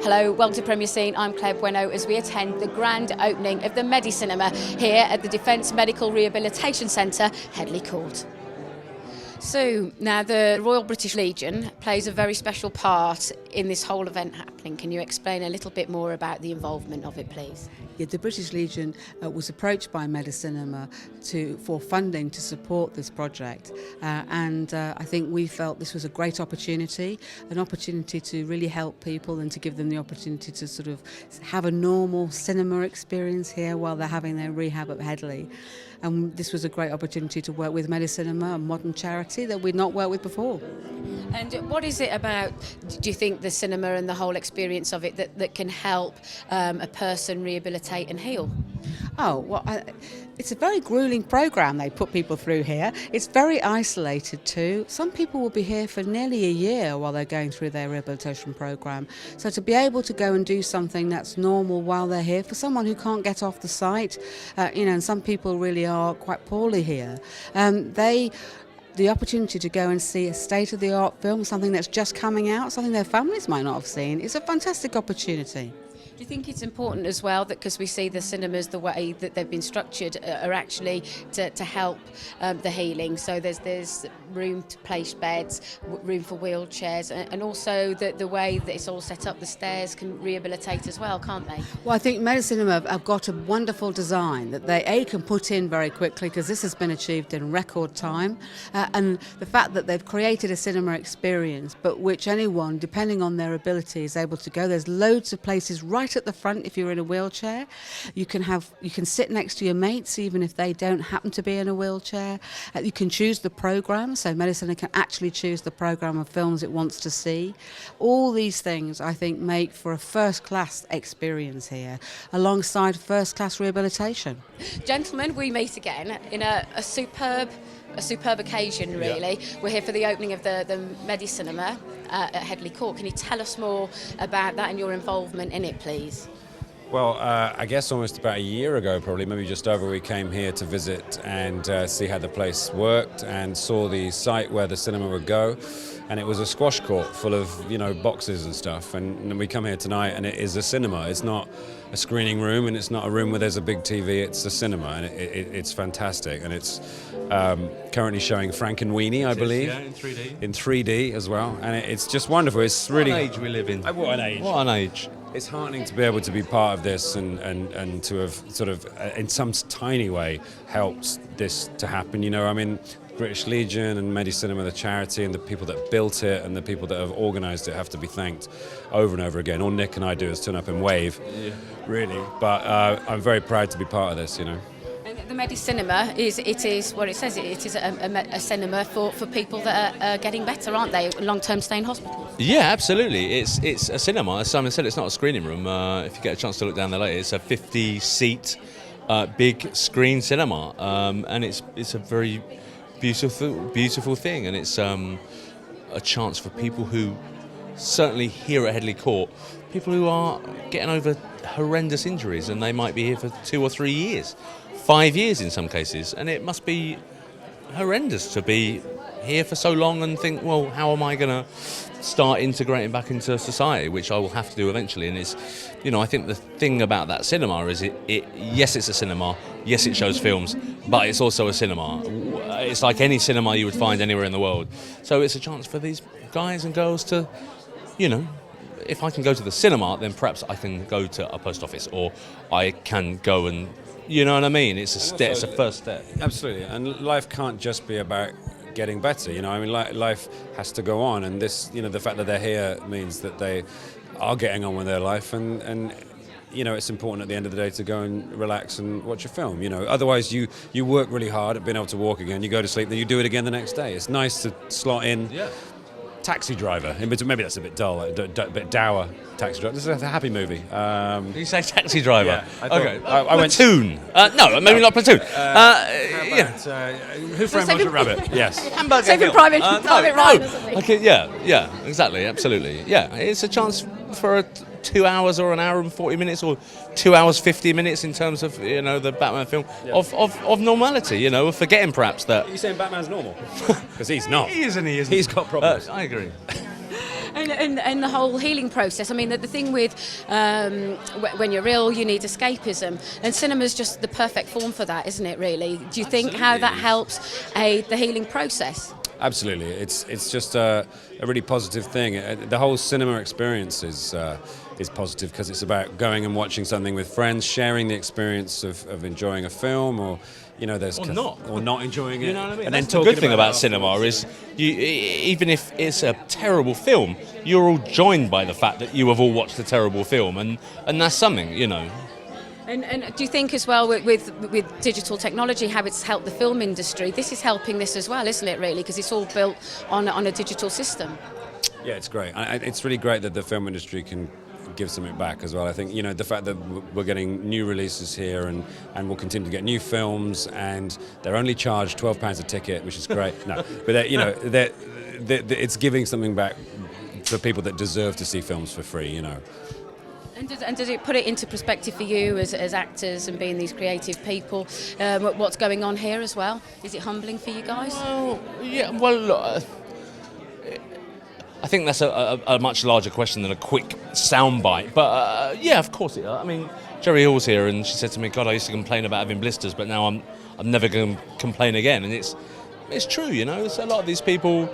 Hello, welcome to Premier Scene. I'm Claire Bueno as we attend the grand opening of the Medicinema here at the Defence Medical Rehabilitation Centre, Headley Court. So now the Royal British Legion plays a very special part in this whole event happening. Can you explain a little bit more about the involvement of it, please? Yeah, the British Legion was approached by Medicinema for funding to support this project, and I think we felt this was a great opportunity, an opportunity to really help people and to give them the opportunity to sort of have a normal cinema experience here while they're having their rehab at Headley. And this was a great opportunity to work with Medicinema, a modern charity that we'd not worked with before. And what is it about, do you think, the cinema and the whole experience of it that can help a person rehabilitate and heal? Oh, well, it's a very gruelling programme they put people through here. It's very isolated too. Some people will be here for nearly a year while they're going through their rehabilitation programme. So to be able to go and do something that's normal while they're here, for someone who can't get off the site, and some people really are quite poorly here, the opportunity to go and see a state-of-the-art film, something that's just coming out, something their families might not have seen, is a fantastic opportunity. Do you think it's important as well that, because we see the cinemas, the way that they've been structured are actually to help the healing? So there's room to place beds, room for wheelchairs, and also the way that it's all set up, the stairs can rehabilitate as well, can't they? Well, I think Medicinema have got a wonderful design that they can put in very quickly, because this has been achieved in record time, and the fact that they've created a cinema experience but which anyone, depending on their ability, is able to go. There's loads of places right at the front if you're in a wheelchair. You can sit next to your mates even if they don't happen to be in a wheelchair. You can choose the programme, so Medicinema can actually choose the programme of films it wants to see. All these things, I think, make for a first-class experience here, alongside first-class rehabilitation. Gentlemen, we meet again in a superb occasion, really. Yeah. We're here for the opening of the Medicinema at Headley Court. Can you tell us more about that and your involvement in it, please? Well, I guess almost about a year ago, probably, maybe just over, we came here to visit and see how the place worked and saw the site where the cinema would go. And it was a squash court full of, boxes and stuff. And we come here tonight and it is a cinema. It's not a screening room and it's not a room where there's a big TV. It's a cinema, and it's fantastic. And it's currently showing Frankenweenie, I believe. Yeah, in 3D. In 3D as well. And it's just wonderful. It's really... What an age we live in. What an age. What an age. It's heartening to be able to be part of this and to have sort of, in some tiny way, helped this to happen. British Legion and Medicinema, the charity, and the people that built it and the people that have organised it have to be thanked over and over again. All Nick and I do is turn up and wave, really. But I'm very proud to be part of this, And the Medicinema is what it says. It is a cinema for people that are getting better, aren't they? Long-term stay in hospital. Yeah, absolutely. It's a cinema. As Simon said, it's not a screening room. If you get a chance to look down there later, it's a 50-seat big screen cinema, and it's a very beautiful thing, and it's a chance for people who, certainly here at Headley Court, people who are getting over horrendous injuries, and they might be here for 2 or 3 years, 5 years in some cases, and it must be horrendous to be here for so long and think, well, how am I going to start integrating back into society, which I will have to do eventually. And it's, I think the thing about that cinema is yes, it's a cinema, yes, it shows films, but it's also a cinema. It's like any cinema you would find anywhere in the world. So it's a chance for these guys and girls to, if I can go to the cinema, then perhaps I can go to a post office, or I can go and, you know what I mean? It's a first step. Absolutely. And life can't just be about getting better, life has to go on, and this, the fact that they're here means that they are getting on with their life, and it's important at the end of the day to go and relax and watch a film. Otherwise you work really hard at being able to walk again, you go to sleep, then you do it again the next day. It's nice to slot in. Taxi driver in between. Maybe that's a bit dull, a bit dour. Taxi driver. This is a happy movie. Did you say Taxi Driver? Yeah, okay. I went Platoon. No, maybe not Platoon. Who Framed Roger Rabbit? Yes. Saving Private Ryan. Okay, yeah, exactly, absolutely. Yeah, it's a chance for 2 hours or an hour and 40 minutes or 2 hours 50 minutes in terms of the Batman film of normality, of forgetting perhaps that. Are you saying Batman's normal? Because he's not. He isn't. He's got problems. I agree. And the whole healing process. I mean, the thing with when you're ill, you need escapism, and cinema's just the perfect form for that, isn't it? Really, do you think how that helps aid the healing process? Absolutely, it's just a really positive thing. The whole cinema experience is positive because it's about going and watching something with friends, sharing the experience of enjoying a film, or there's or not enjoying it. You know what I mean? And That's then the good thing about cinema is, even if it's a terrible film, you're all joined by the fact that you have all watched a terrible film, and that's something, And do you think as well with digital technology how it's helped the film industry? This is helping this as well, isn't it? Really, because it's all built on a digital system. Yeah, it's great. It's really great that the film industry can give something back as well. I think the fact that we're getting new releases here and we'll continue to get new films, and they're only charged £12 a ticket, which is great. No, but it's giving something back for people that deserve to see films for free. And does it put it into perspective for you as actors and being these creative people, what's going on here as well? Is it humbling for you guys? Well, yeah. Well, look, I think that's a much larger question than a quick soundbite. But yeah, of course it. I mean, Jerry Hall's here, and she said to me, "God, I used to complain about having blisters, but now I'm never going to complain again." And it's true, So a lot of these people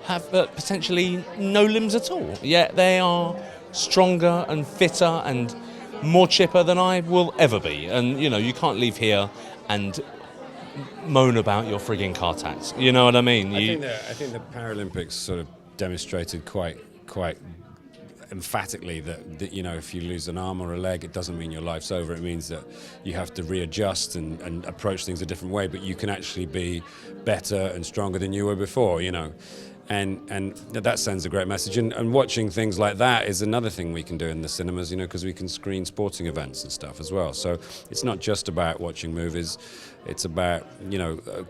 have potentially no limbs at all, yet they are stronger and fitter and more chipper than I will ever be. And you can't leave here and moan about your frigging car tax. You know what I mean? I think the Paralympics sort of demonstrated quite emphatically that if you lose an arm or a leg, it doesn't mean your life's over. It means that you have to readjust and approach things a different way, but you can actually be better and stronger than you were before. And that sends a great message. And watching things like that is another thing we can do in the cinemas, because we can screen sporting events and stuff as well. So it's not just about watching movies, it's about,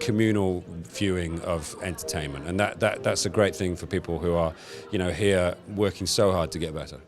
communal viewing of entertainment. And that's a great thing for people who are, here working so hard to get better.